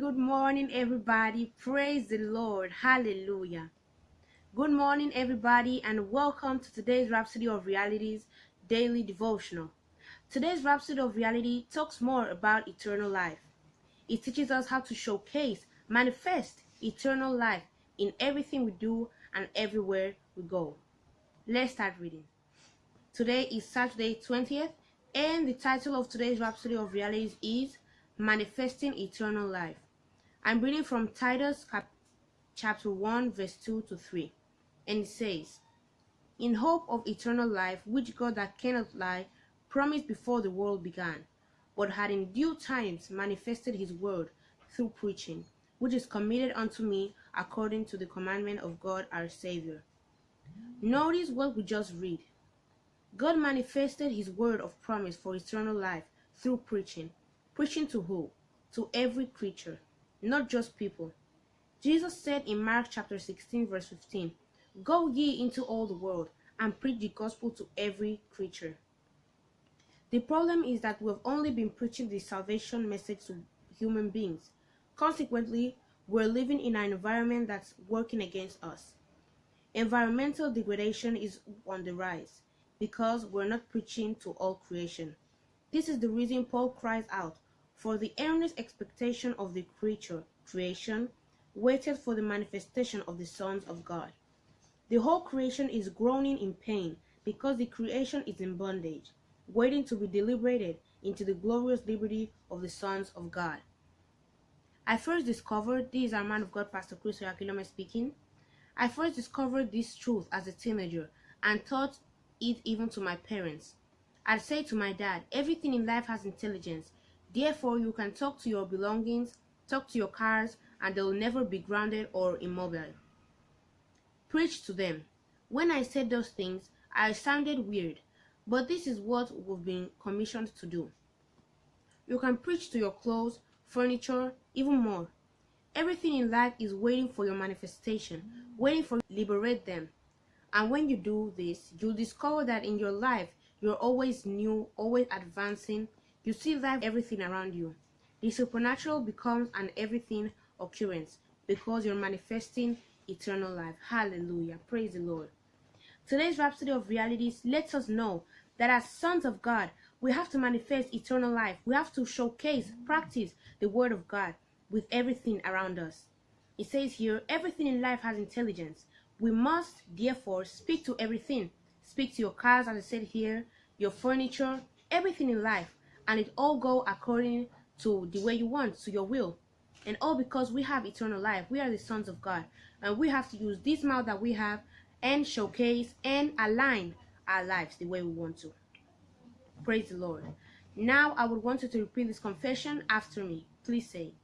Good morning, everybody. Praise the Lord. Hallelujah. Good morning, everybody, and welcome to today's Rhapsody of Realities daily devotional. Today's Rhapsody of Reality talks more about eternal life. It teaches us how to showcase, manifest eternal life in everything we do and everywhere we go. Let's start reading. Today is Saturday 20th, and the title of today's Rhapsody of Realities is Manifesting Eternal Life. I'm reading from Titus chapter 1 verse 2 to 3, and it says, "In hope of eternal life, which God that cannot lie promised before the world began, but had in due times manifested his word through preaching, which is committed unto me according to the commandment of God our Savior." Notice what we just read. God manifested his word of promise for eternal life through preaching. Preaching to who? To every creature, not just people. Jesus said in Mark chapter 16 verse 15, "Go ye into all the world and preach the gospel to every creature." The problem is that we have only been preaching the salvation message to human beings. Consequently, we're living in an environment that's working against us. Environmental degradation is on the rise because we're not preaching to all creation. This is the reason Paul cries out, "For the earnest expectation of the creation, waited for the manifestation of the sons of God." The whole creation is groaning in pain because the creation is in bondage, waiting to be liberated into the glorious liberty of the sons of God. I first discovered, this is our man of God, Pastor Chris Oyakilome speaking. I first discovered this truth as a teenager and taught it even to my parents. I'd say to my dad, "Everything in life has intelligence. Therefore, you can talk to your belongings, talk to your cars, and they'll never be grounded or immobile. Preach to them." When I said those things, I sounded weird, but this is what we've been commissioned to do. You can preach to your clothes, furniture, even more. Everything in life is waiting for your manifestation, waiting for you to liberate them. And when you do this, you'll discover that in your life, you're always new, always advancing. You see life, everything around you. The supernatural becomes an everything occurrence because you're manifesting eternal life. Hallelujah. Praise the Lord. Today's Rhapsody of Realities lets us know that as sons of God, we have to manifest eternal life. We have to showcase, practice the word of God with everything around us. It says here, everything in life has intelligence. We must, therefore, speak to everything. Speak to your cars, as I said here, your furniture, everything in life, and it all go according to the way you want, to your will. And all because we have eternal life. We are the sons of God, and we have to use this mouth that we have and showcase and align our lives the way we want to. Praise the Lord. Now I would want you to repeat this confession after me. Please say,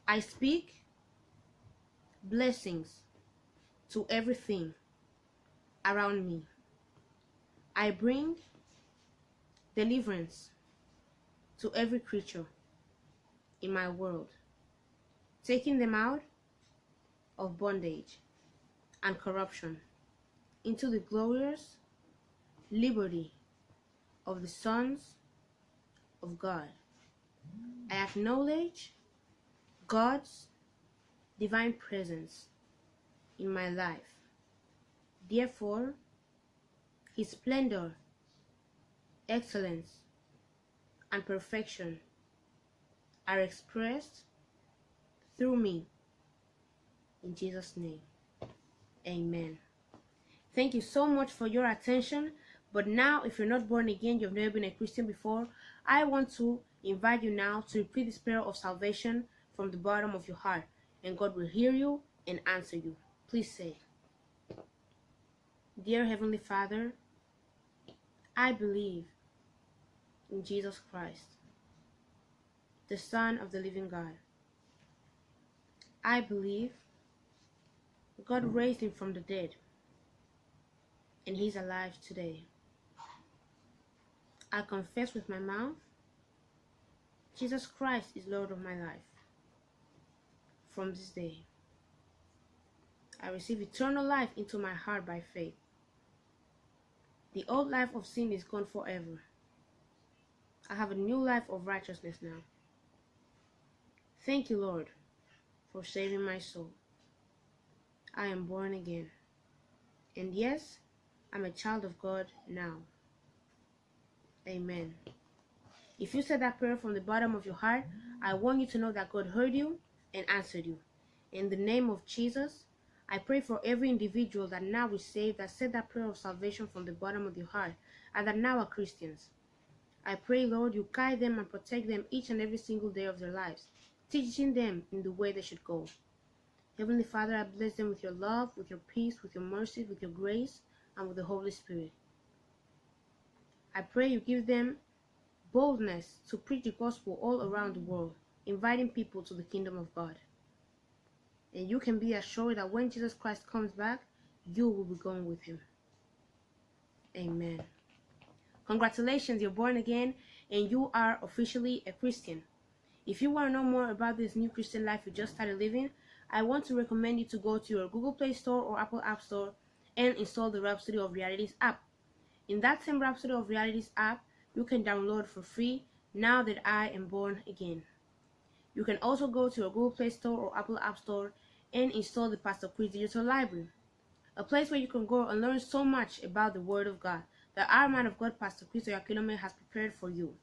"I speak blessings to everything around me. I bring deliverance to every creature in my world, taking them out of bondage and corruption into the glorious liberty of the sons of God. I acknowledge God's divine presence in my life. Therefore, his splendor, excellence, and perfection are expressed through me. In Jesus' name, amen." Thank you so much for your attention. But now, if you're not born again, you've never been a Christian before, I want to invite you now to repeat this prayer of salvation from the bottom of your heart, and God will hear you and answer you. Please say, "Dear Heavenly Father, I believe in Jesus Christ, the Son of the living God. I believe God raised him from the dead, and he's alive today. I confess with my mouth, Jesus Christ is Lord of my life. From this day, I receive eternal life into my heart by faith. The old life of sin is gone forever. I have a new life of righteousness now. Thank you, Lord, for saving my soul. I am born again. And yes, I'm a child of God now. Amen. If you said that prayer from the bottom of your heart, I want you to know that God heard you and answered you. In the name of Jesus, I pray for every individual that now is saved, that said that prayer of salvation from the bottom of your heart, and that now are Christians. I pray, Lord, you guide them and protect them each and every single day of their lives, teaching them in the way they should go. Heavenly Father, I bless them with your love, with your peace, with your mercy, with your grace, and with the Holy Spirit. I pray you give them boldness to preach the gospel all around the world, inviting people to the kingdom of God. And you can be assured that when Jesus Christ comes back, you will be going with him. Amen. Congratulations, you're born again and you are officially a Christian. If you want to know more about this new Christian life you just started living, I want to recommend you to go to your Google Play Store or Apple App Store and install the Rhapsody of Realities app. In that same Rhapsody of Realities app, you can download for free Now That I Am Born Again. You can also go to your Google Play Store or Apple App Store and install the Pastor Chris Digital Library, a place where you can go and learn so much about the Word of God that our man of God, Pastor Chris Oyakhilome, has prepared for you.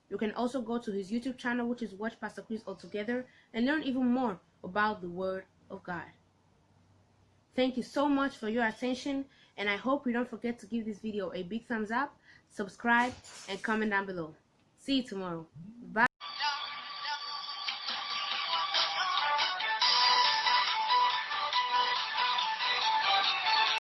You can also go to his YouTube channel, which is Watch Pastor Chris Altogether, and learn even more about the Word of God. Thank you so much for your attention, and I hope you don't forget to give this video a big thumbs up, subscribe, and comment down below. See you tomorrow. Bye.